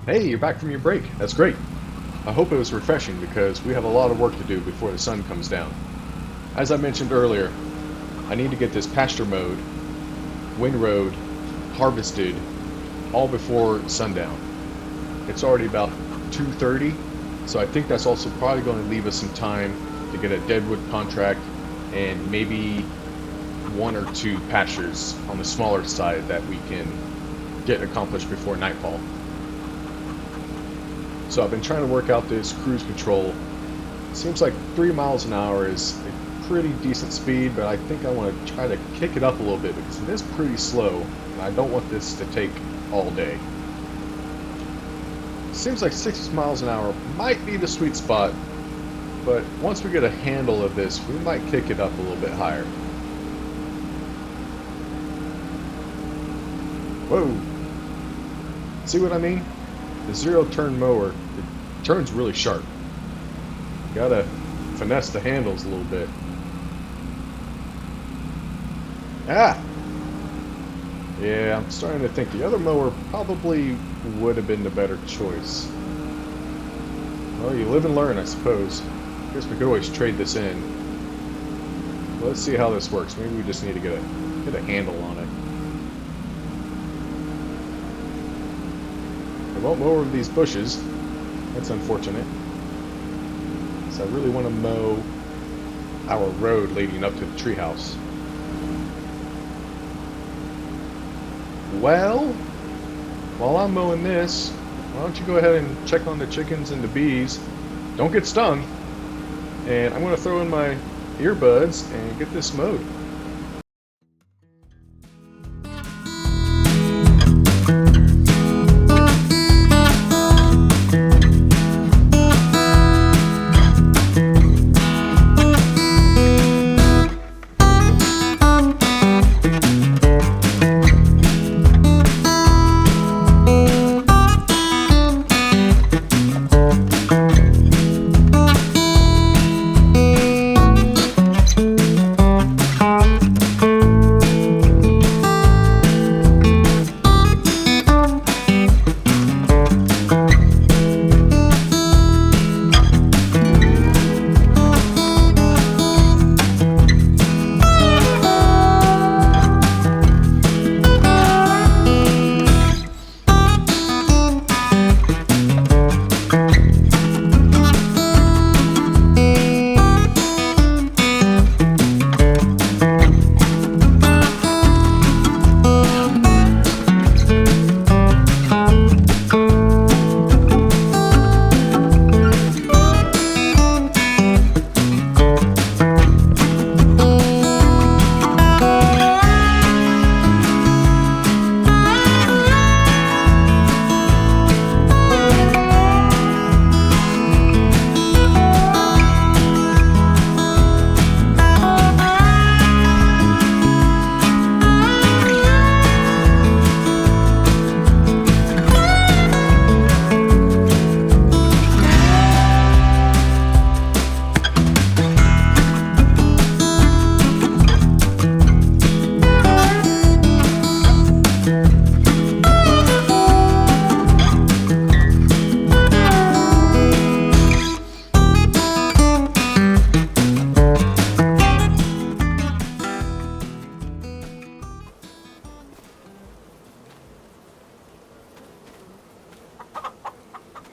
Hey, you're back from your break. That's great. I hope it was refreshing because we have a lot of work to do before the sun comes down. As I mentioned earlier, I need to get this pasture mowed, windrowed, harvested, all before sundown. It's already about 2:30, so I think that's also probably going to leave us some time to get a deadwood contract and maybe one or two pastures on the smaller side that we can get accomplished before nightfall. So I've been trying to work out this cruise control. It seems like 3 miles an hour is a pretty decent speed, but I think I want to try to kick it up a little bit because it is pretty slow, and I don't want this to take all day. Seems like 6 miles an hour might be the sweet spot, but once we get a handle of this, we might kick it up a little bit higher. Whoa! See what I mean? The zero-turn mower, it turns really sharp. Gotta finesse the handles a little bit. Ah! Yeah, I'm starting to think the other mower probably would have been the better choice. Well, you live and learn, I suppose. Guess we could always trade this in. Let's see how this works. Maybe we just need to get a handle on it. I won't mow over these bushes. That's unfortunate. So I really want to mow our road leading up to the treehouse. Well, while I'm mowing this, why don't you go ahead and check on the chickens and the bees. Don't get stung. And I'm going to throw in my earbuds and get this mowed.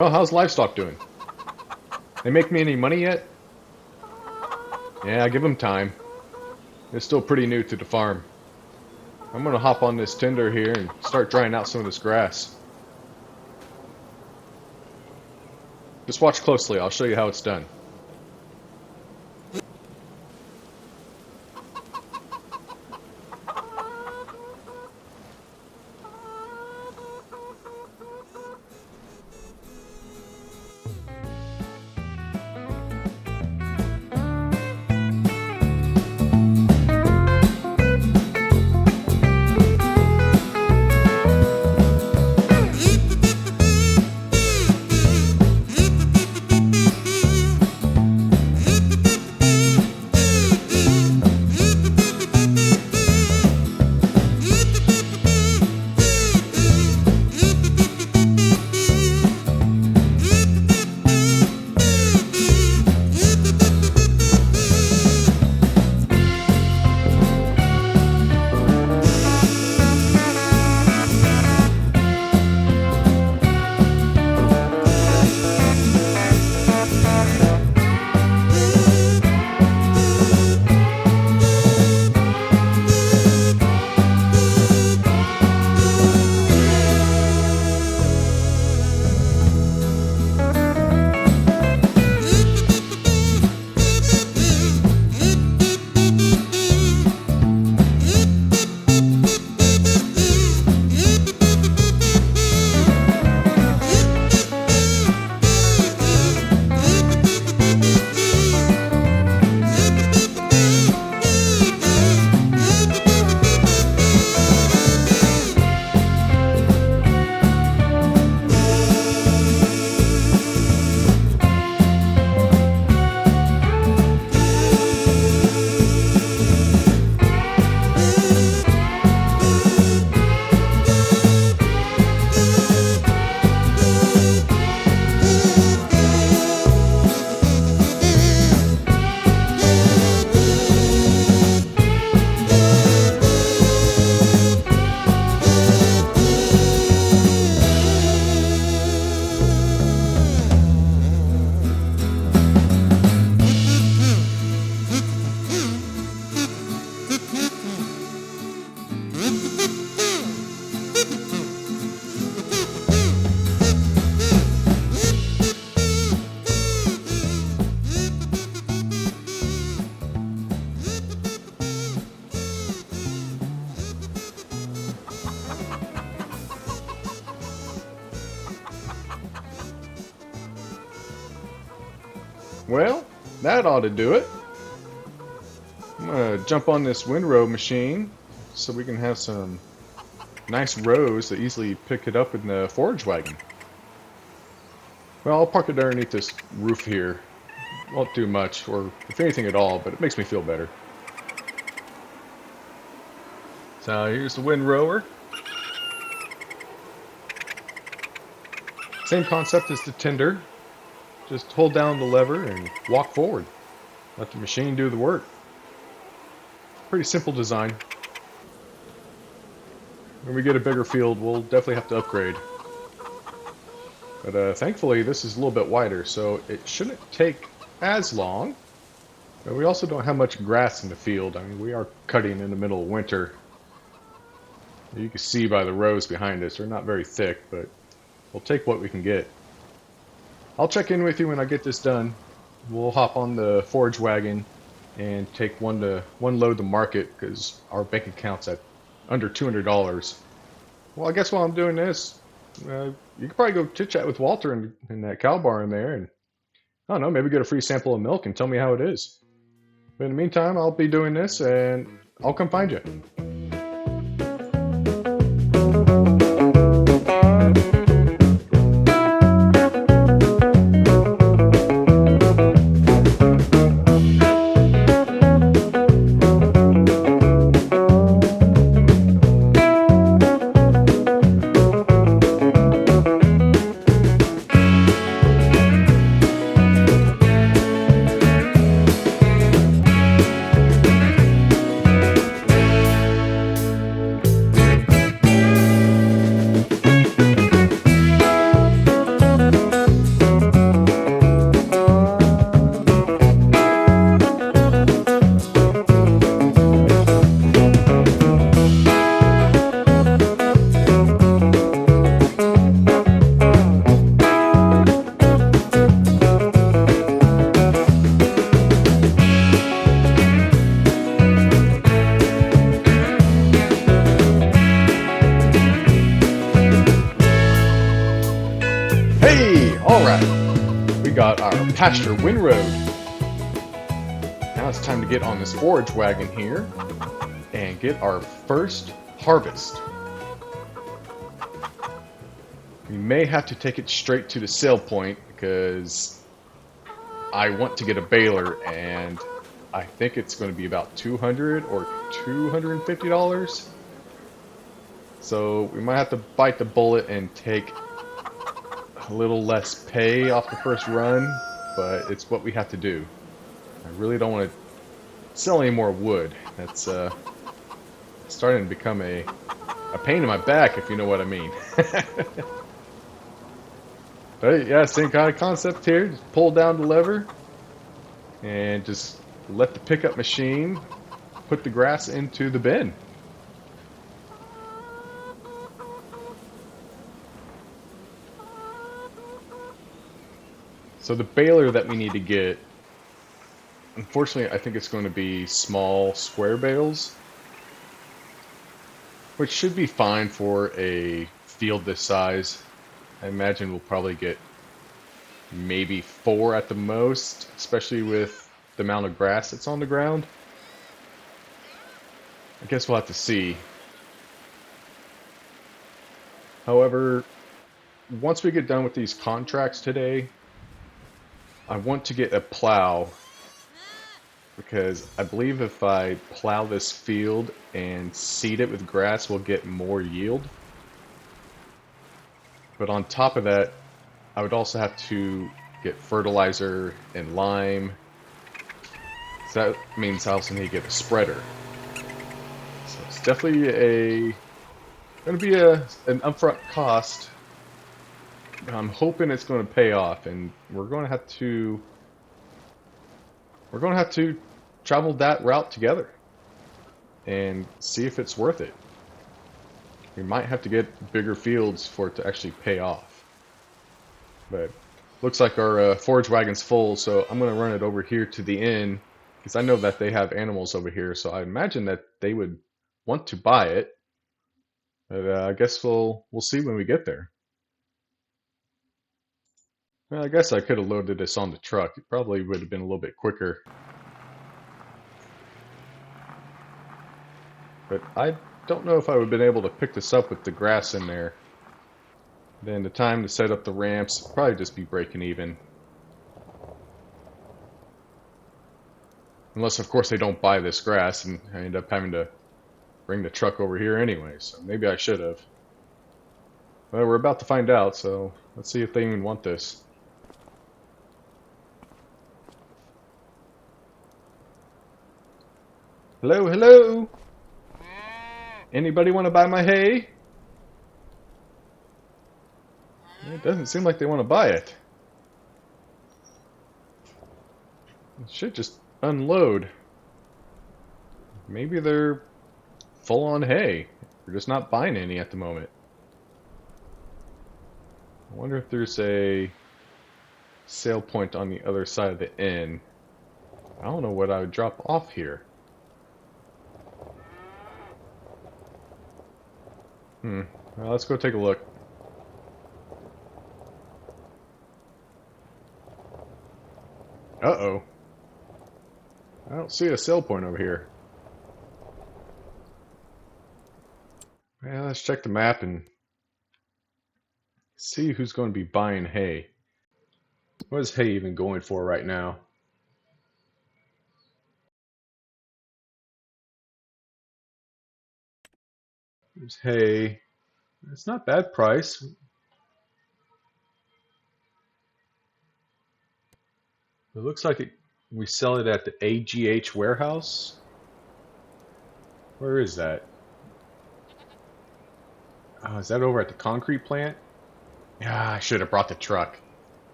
Oh, how's livestock doing? They make me any money yet? Yeah, give them time. They're still pretty new to the farm. I'm gonna hop on this tender here and start drying out some of this grass. Just watch closely, I'll show you how it's done. Well, that ought to do it. I'm gonna jump on this windrow machine so we can have some nice rows to easily pick it up in the forage wagon. Well, I'll park it underneath this roof here. Won't do much, or if anything at all, but it makes me feel better. So here's the windrower. Same concept as the tender. Just hold down the lever and walk forward. Let the machine do the work. Pretty simple design. When we get a bigger field, we'll definitely have to upgrade. But thankfully, this is a little bit wider, so it shouldn't take as long. But we also don't have much grass in the field. I mean, we are cutting in the middle of winter. You can see by the rows behind us, they're not very thick, but we'll take what we can get. I'll check in with you when I get this done. We'll hop on the forage wagon and take one load to market because our bank account's at under $200. Well, I guess while I'm doing this, you could probably go chit chat with Walter in that cow barn there, and I don't know, maybe get a free sample of milk and tell me how it is. But in the meantime, I'll be doing this, and I'll come find you. Alright, we got our pasture windrow. Now it's time to get on this forage wagon here and get our first harvest. We may have to take it straight to the sale point because I want to get a baler and I think it's going to be about $200 or $250. So we might have to bite the bullet and take a little less pay off the first run, but it's what we have to do. I really don't want to sell any more wood. That's starting to become a pain in my back, if you know what I mean. But yeah, same kind of concept here. Just pull down the lever and just let the pickup machine put the grass into the bin. So the baler that we need to get, unfortunately, I think it's going to be small square bales, which should be fine for a field this size. I imagine we'll probably get maybe 4 at the most, especially with the amount of grass that's on the ground. I guess we'll have to see. However, once we get done with these contracts today, I want to get a plow because I believe if I plow this field and seed it with grass, we'll get more yield. But on top of that, I would also have to get fertilizer and lime. So that means I also need to get a spreader. So it's definitely going to be an upfront cost. I'm hoping it's going to pay off, and we're going to have to travel that route together and see if it's worth it. We might have to get bigger fields for it to actually pay off. But looks like our forage wagon's full, so I'm going to run it over here to the inn because I know that they have animals over here, so I imagine that they would want to buy it. But I guess we'll see when we get there. Well, I guess I could have loaded this on the truck. It probably would have been a little bit quicker. But I don't know if I would have been able to pick this up with the grass in there. Then the time to set up the ramps, probably just be breaking even. Unless, of course, they don't buy this grass and I end up having to bring the truck over here anyway. So maybe I should have. Well, we're about to find out, so let's see if they even want this. Hello, hello! Anybody want to buy my hay? It doesn't seem like they want to buy it. It should just unload. Maybe they're full on hay. They're just not buying any at the moment. I wonder if there's a sale point on the other side of the inn. I don't know what I would drop off here. Well, let's go take a look. Uh-oh. I don't see a sale point over here. Yeah, let's check the map and see who's going to be buying hay. What is hay even going for right now? There's hay. It's not bad price. It looks like we sell it at the AGH warehouse. Where is that? Oh, is that over at the concrete plant? Yeah, I should have brought the truck.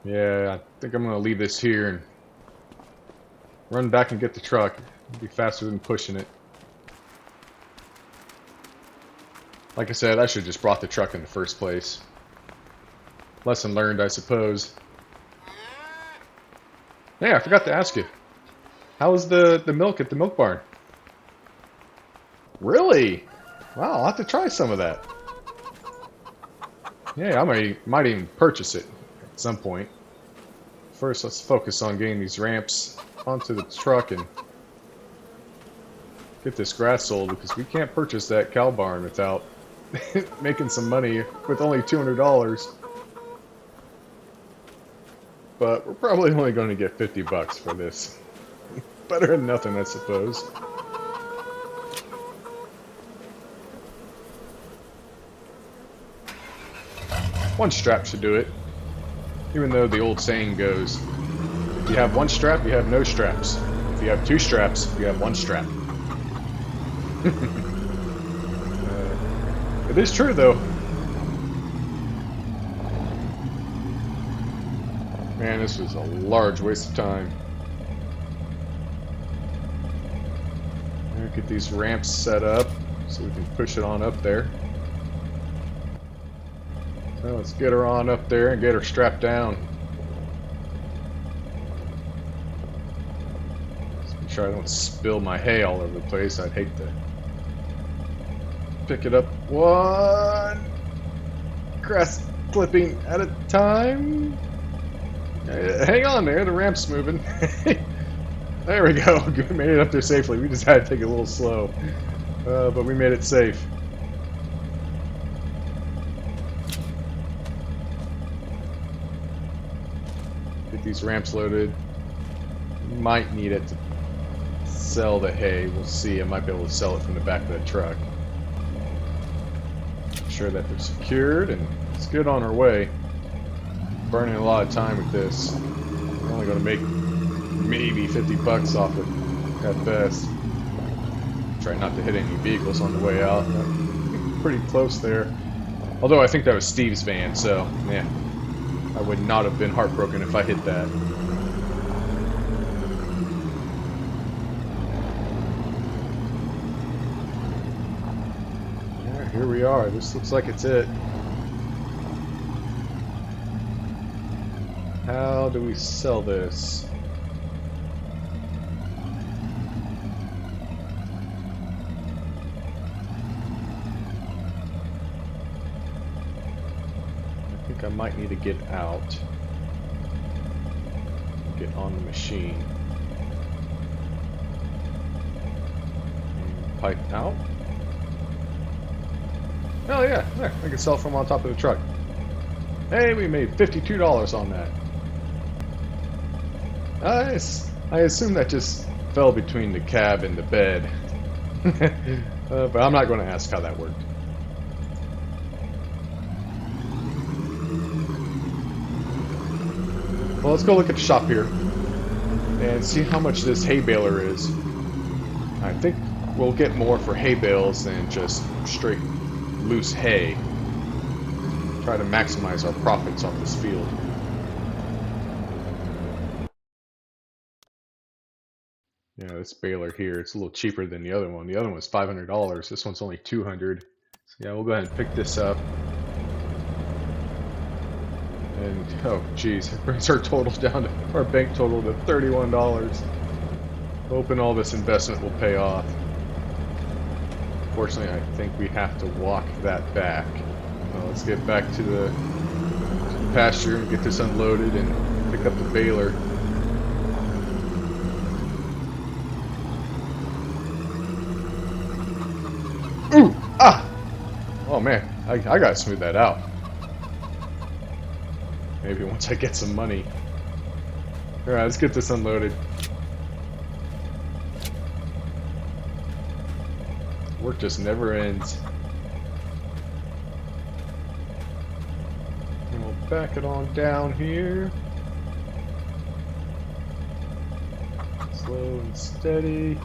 Yeah, I think I'm going to leave this here and run back and get the truck. It'll be faster than pushing it. Like I said, I should have just brought the truck in the first place. Lesson learned, I suppose. Hey, I forgot to ask you. How was the milk at the milk barn? Really? Wow, I'll have to try some of that. Yeah, I might even purchase it at some point. First, let's focus on getting these ramps onto the truck and get this grass sold, because we can't purchase that cow barn without making some money with only $200. But we're probably only going to get 50 bucks for this. Better than nothing, I suppose. One strap should do it. Even though the old saying goes, if you have one strap, you have no straps. If you have two straps, you have one strap. It is true, though. Man, this was a large waste of time. Get these ramps set up so we can push it on up there. So let's get her on up there and get her strapped down. Just make sure I don't spill my hay all over the place. I'd hate to pick it up one grass clipping at a time. Hang on there, the ramp's moving. There we go. We made it up there safely. We just had to take it a little slow, but we made it safe. Get these ramps loaded. Might need it to sell the hay. We'll see. I might be able to sell it from the back of the truck. Make sure that they're secured, and it's good on our way. Burning a lot of time with this. We're only going to make maybe 50 bucks off it at best. Try not to hit any vehicles on the way out. Pretty close there. Although I think that was Steve's van, so yeah, I would not have been heartbroken if I hit that. Yeah, here we are. This looks like it's it. How do we sell this? I might need to get out. Get on the machine. And pipe out. Oh yeah, there, I can sell from on top of the truck. Hey, we made $52 on that. I assume that just fell between the cab and the bed. But I'm not going to ask how that worked. Well, let's go look at the shop here and see how much this hay baler is. I think we'll get more for hay bales than just straight loose hay. Try to maximize our profits on this field. You know, this baler here, it's a little cheaper than the other one. The other one was $500. This one's only $200. So yeah, we'll go ahead and pick this up. And, oh, geez, it brings our total down to, our bank total to $31. Hoping all this investment will pay off. Fortunately, I think we have to walk that back. Well, let's get back to the pasture and get this unloaded and pick up the baler. Ooh! Ah! Oh man, I gotta smooth that out. Maybe once I get some money. Alright, let's get this unloaded. Work just never ends. And we'll back it on down here. Slow and steady.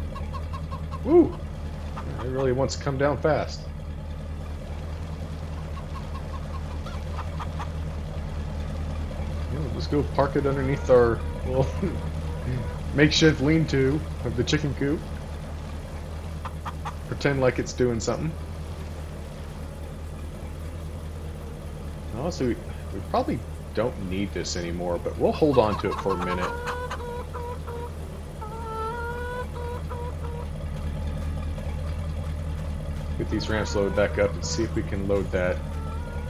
Woo! It really wants to come down fast. We'll just go park it underneath our little makeshift lean-to of the chicken coop. Pretend like it's doing something. Honestly, we probably don't need this anymore, but we'll hold on to it for a minute. Get these ramps loaded back up and see if we can load that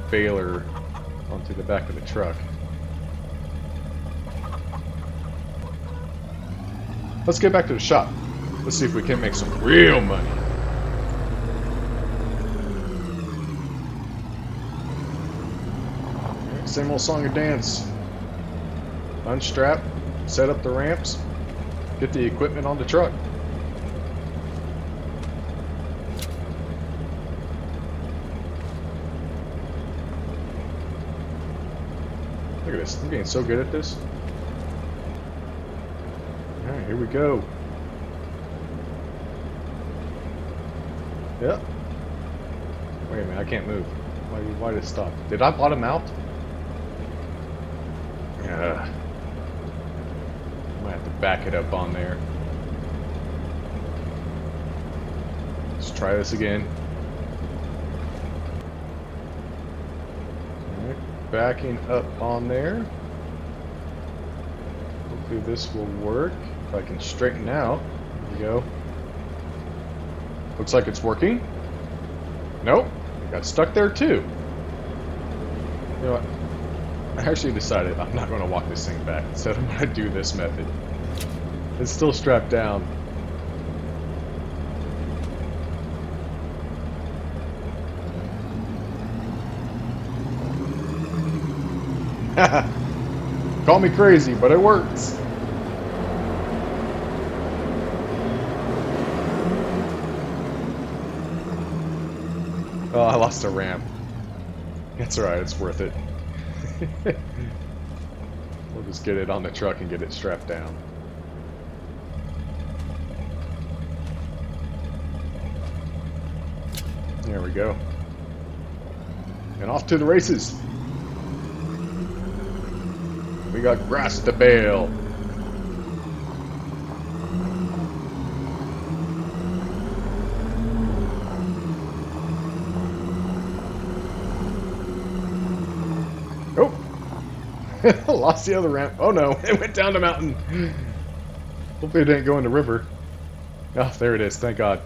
baler onto the back of the truck. Let's get back to the shop. Let's see if we can make some real money. Same old song and dance. Unstrap, set up the ramps, get the equipment on the truck. Look at this, I'm getting so good at this. Alright, here we go. Yep. Wait a minute, I can't move. Why did it stop? Did I bottom out? Yeah. I might have to back it up on there. Let's try this again. Alright, backing up on there. Hopefully this will work. If I can straighten out. There we go. Looks like it's working. Nope. It got stuck there too. You know what? I actually decided I'm not going to walk this thing back. Instead, I'm going to do this method. It's still strapped down. Call me crazy, but it works. Oh, I lost a ramp. That's alright, it's worth it. We'll just get it on the truck and get it strapped down. There we go. And off to the races. We got grass to bale. Lost the other ramp. Oh no, it went down the mountain. Hopefully it didn't go in the river. Oh, there it is, thank God.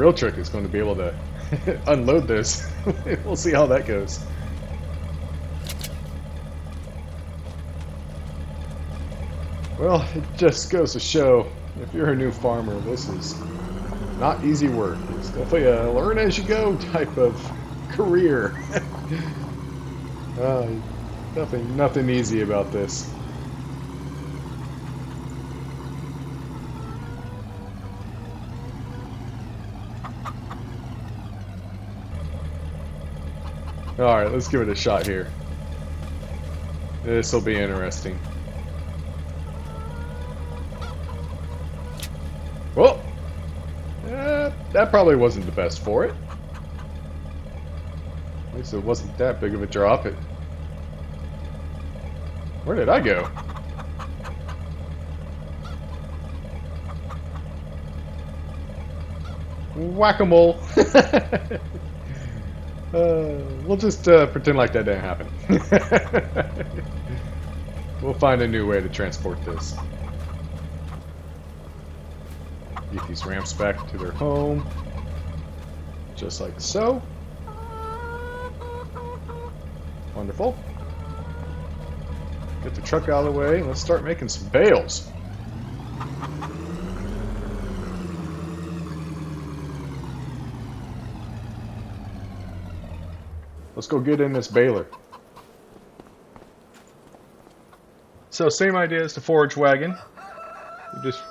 real trick is going to be able to unload this. We'll see how that goes. Well, it just goes to show, if you're a new farmer, this is not easy work. It's definitely a learn as you go type of career. Definitely nothing easy about this. Alright, let's give it a shot here. This will be interesting. Well, that probably wasn't the best for it. At least it wasn't that big of a drop. Where did I go? Whack-a-mole. We'll just pretend like that didn't happen. We'll find a new way to transport this. Get these ramps back to their home. Just like so. Wonderful. Get the truck out of the way and let's start making some bales. Let's go get in this baler. So same idea as the forage wagon. You just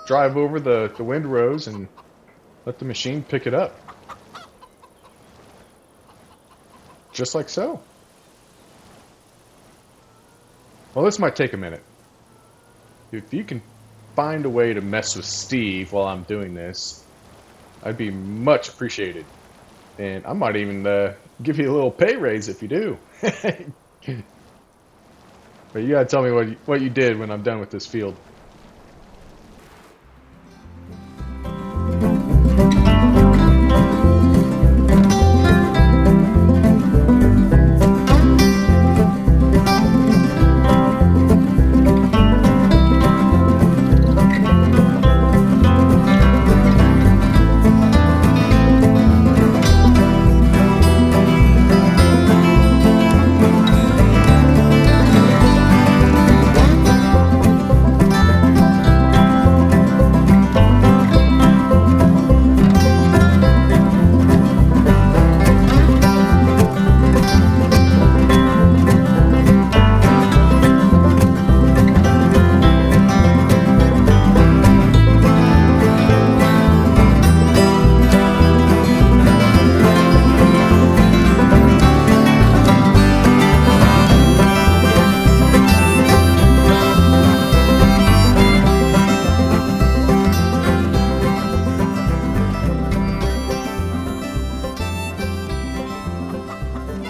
drive over the windrows and let the machine pick it up. Just like so. Well, this might take a minute. If you can find a way to mess with Steve while I'm doing this, I'd be much appreciated. And I might even give you a little pay raise if you do. But you gotta tell me what you did when I'm done with this field.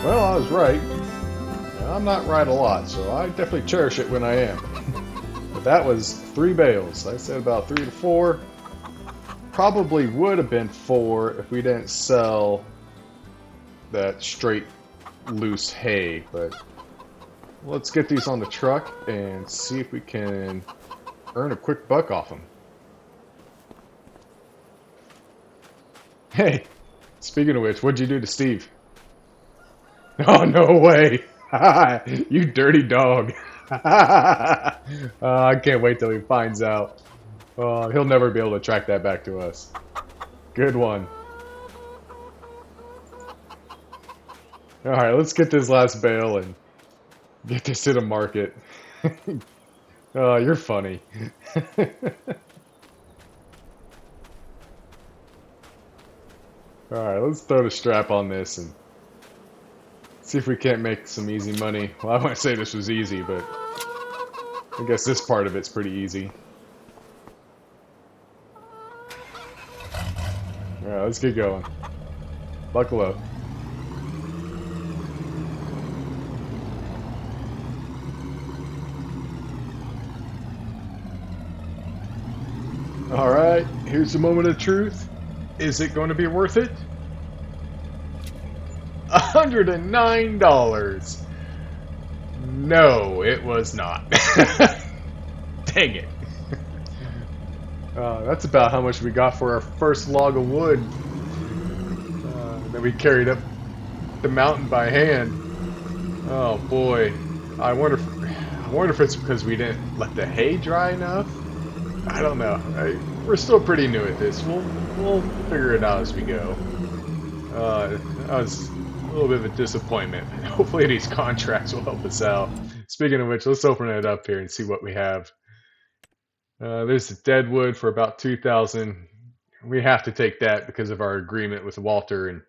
Well, I was right. I'm not right a lot, so I definitely cherish it when I am. But that was 3 bales. I said about 3 to 4. Probably would have been 4 if we didn't sell that straight loose hay, but let's get these on the truck and see if we can earn a quick buck off them. Hey, speaking of which, what'd you do to Steve? Oh, no way! You dirty dog! I can't wait till he finds out. He'll never be able to track that back to us. Good one. Alright, let's get this last bale and get this to the market. Oh, you're funny. Alright, let's throw the strap on this and see if we can't make some easy money. Well, I wouldn't say this was easy, but I guess this part of it's pretty easy. Alright, let's get going. Buckle up. Alright, here's the moment of truth. Is it going to be worth it? $109. No, it was not. Dang it. That's about how much we got for our first log of wood. that we carried up the mountain by hand. Oh boy, I wonder if it's because we didn't let the hay dry enough. I don't know. We're still pretty new at this. We'll figure it out as we go. That was a little bit of a disappointment. Hopefully these contracts will help us out. Speaking of which, let's open it up here and see what we have. There's the deadwood for about 2,000. We have to take that because of our agreement with Walter and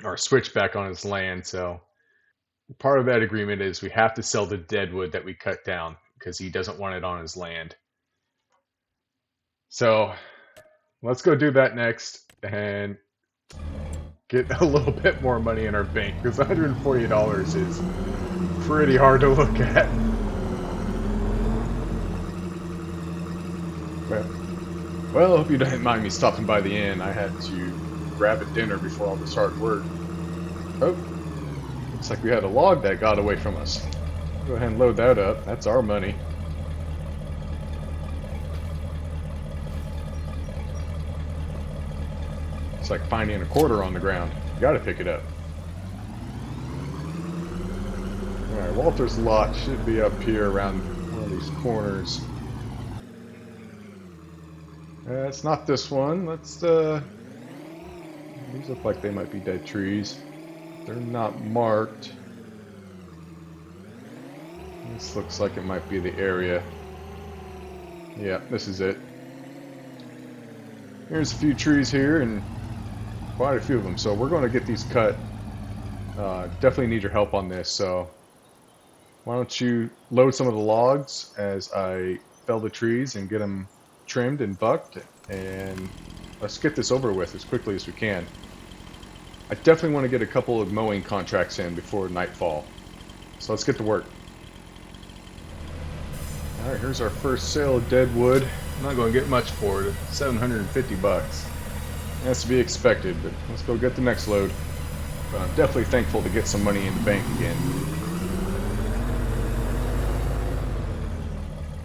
our switchback on his land. So part of that agreement is we have to sell the deadwood that we cut down because he doesn't want it on his land. So let's go do that next and get a little bit more money in our bank because $140 is pretty hard to look at. Well, I hope you don't mind me stopping by the inn. I had to grab a dinner before all this hard work. Oh, looks like we had a log that got away from us. Go ahead and load that up. That's our money. It's like finding a quarter on the ground. You gotta pick it up. Alright, Walter's lot should be up here around one of these corners. It's not this one. These look like they might be dead trees. They're not marked. This looks like it might be the area. Yeah, this is it. Here's a few trees here and quite a few of them. So we're going to get these cut. Definitely need your help on this. So why don't you load some of the logs as I fell the trees and get them trimmed and bucked, and let's get this over with as quickly as we can. I definitely want to get a couple of mowing contracts in before nightfall. So let's get to work. Alright, here's our first sale of deadwood. I'm not going to get much for it. $750. That's to be expected, but let's go get the next load. But I'm definitely thankful to get some money in the bank again.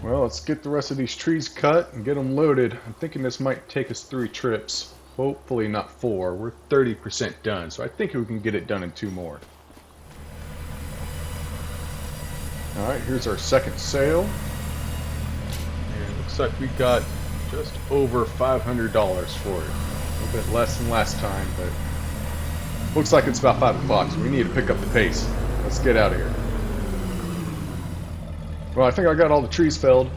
Well, let's get the rest of these trees cut and get them loaded. I'm thinking this might take us 3 trips. Hopefully not 4. We're 30% done, so I think we can get it done in 2 more. Alright, here's our second sale. And it looks like we got just over $500 for it. A little bit less than last time, but looks like it's about 5 o'clock, so we need to pick up the pace. Let's get out of here. Well, I think I got all the trees felled.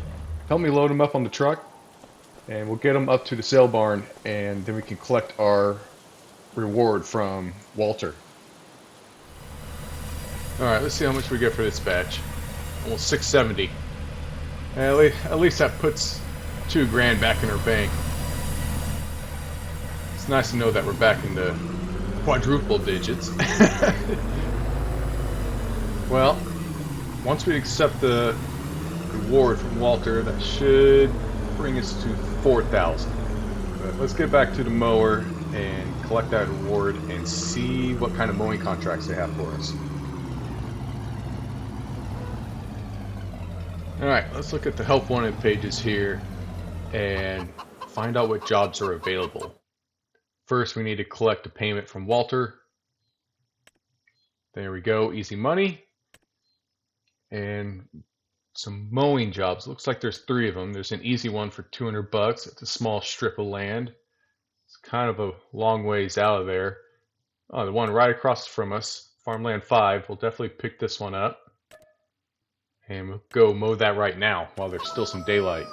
Help me load them up on the truck, and we'll get them up to the sale barn, and then we can collect our reward from Walter. Alright, let's see how much we get for this batch. Almost $670. At least that puts $2,000 back in our bank. It's nice to know that we're back in the quadruple digits. Well, once we accept the reward from Walter, that should bring us to 4,000. But let's get back to the mower and collect that reward and see what kind of mowing contracts they have for us. Alright, let's look at the help wanted pages here and find out what jobs are available. First, we need to collect a payment from Walter. There we go, easy money. And some mowing jobs. Looks like there's 3 of them. There's an easy one for $200. It's a small strip of land. It's kind of a long ways out of there. Oh, the one right across from us, Farmland 5. We'll definitely pick this one up. And we'll go mow that right now while there's still some daylight.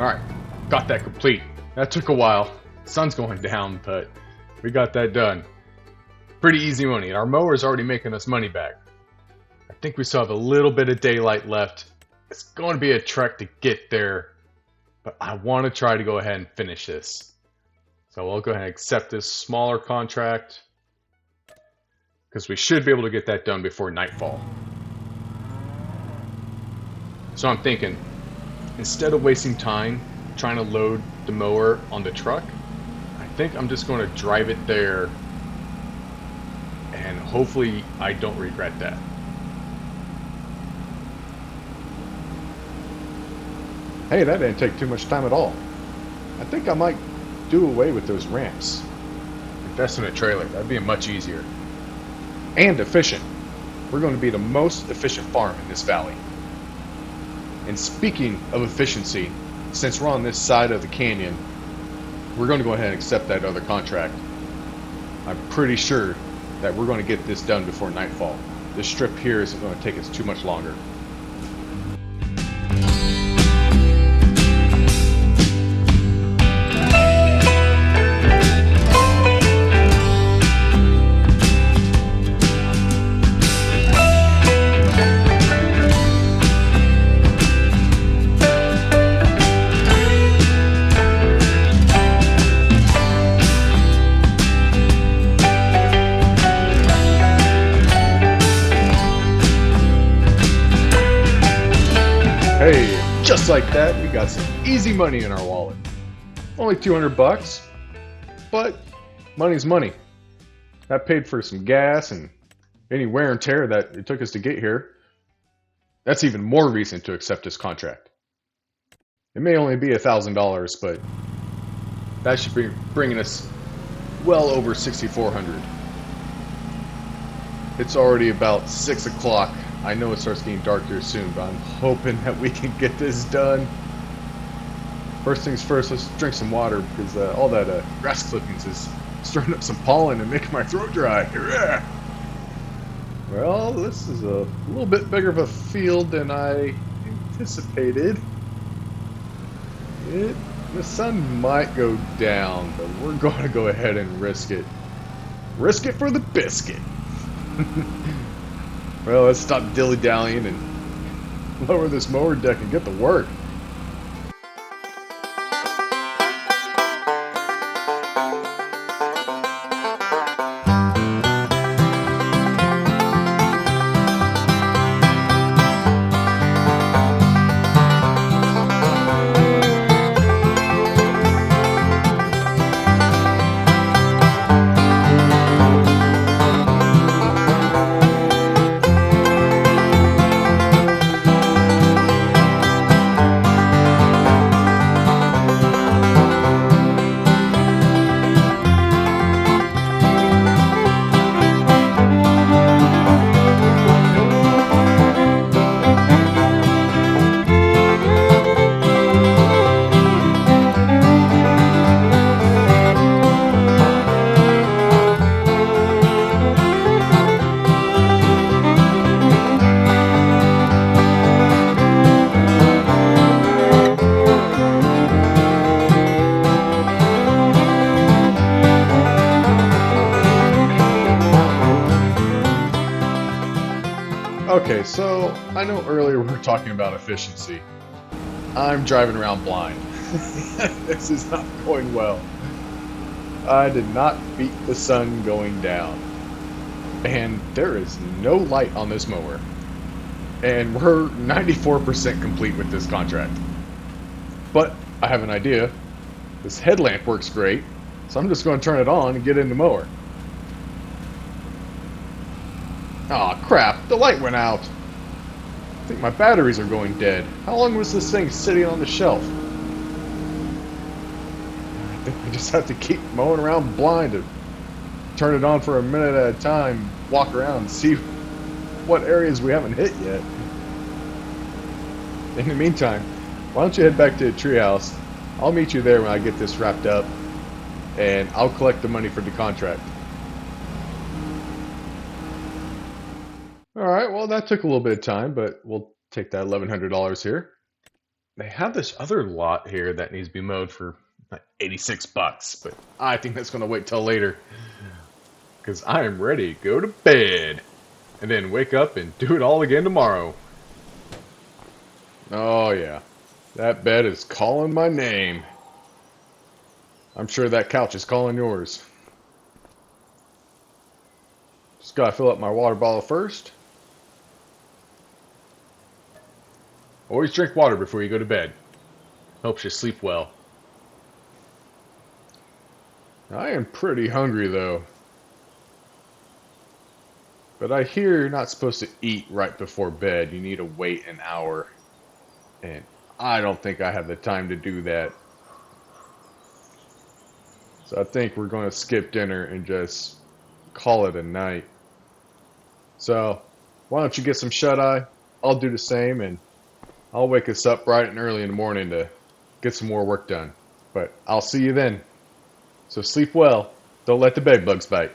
Alright, got that complete. That took a while. Sun's going down, but we got that done. Pretty easy money, and our mower's already making us money back. I think we still have a little bit of daylight left. It's going to be a trek to get there, but I want to try to go ahead and finish this. So we'll go ahead and accept this smaller contract, because we should be able to get that done before nightfall. So I'm thinking, instead of wasting time trying to load the mower on the truck, I think I'm just going to drive it there, and hopefully I don't regret that. Hey, that didn't take too much time at all. I think I might do away with those ramps. Invest in a trailer. That'd be much easier. And efficient. We're going to be the most efficient farm in this valley. And speaking of efficiency, since we're on this side of the canyon, we're going to go ahead and accept that other contract. I'm pretty sure that we're going to get this done before nightfall. This strip here isn't going to take us too much longer. Hey, just like that, we got some easy money in our wallet. Only 200 bucks, but money's money. That paid for some gas and any wear and tear that it took us to get here. That's even more reason to accept this contract. It may only be $1,000, but that should be bringing us well over 6,400. It's already about 6 o'clock. I know it starts getting dark here soon, but I'm hoping that we can get this done. First things first, let's drink some water, because all that grass clippings is stirring up some pollen and making my throat dry. Yeah. Well, this is a little bit bigger of a field than I anticipated. The sun might go down, but we're going to go ahead and risk it. Risk it for the biscuit. Well, let's stop dilly-dallying and lower this mower deck and get to work. Okay, so I know earlier we were talking about efficiency. I'm driving around blind. This is not going well. I did not beat the sun going down. And there is no light on this mower. And we're 94% complete with this contract. But I have an idea. This headlamp works great, so I'm just going to turn it on and get in the mower. Aw, crap, the light went out. I think my batteries are going dead. How long was this thing sitting on the shelf? I think we just have to keep mowing around blind and turn it on for a minute at a time, walk around and see what areas we haven't hit yet. In the meantime, why don't you head back to the treehouse? I'll meet you there when I get this wrapped up, and I'll collect the money for the contract. Alright, well that took a little bit of time, but we'll take that $1,100 here. They have this other lot here that needs to be mowed for like $86, but I think that's going to wait till later. Because I am ready to go to bed. And then wake up and do it all again tomorrow. Oh yeah. That bed is calling my name. I'm sure that couch is calling yours. Just gotta fill up my water bottle first. Always drink water before you go to bed. Helps you sleep well. I am pretty hungry though. But I hear you're not supposed to eat right before bed. You need to wait an hour. And I don't think I have the time to do that. So I think we're going to skip dinner and just call it a night. So why don't you get some shut-eye? I'll do the same, and I'll wake us up bright and early in the morning to get some more work done. But I'll see you then. So sleep well. Don't let the bed bugs bite.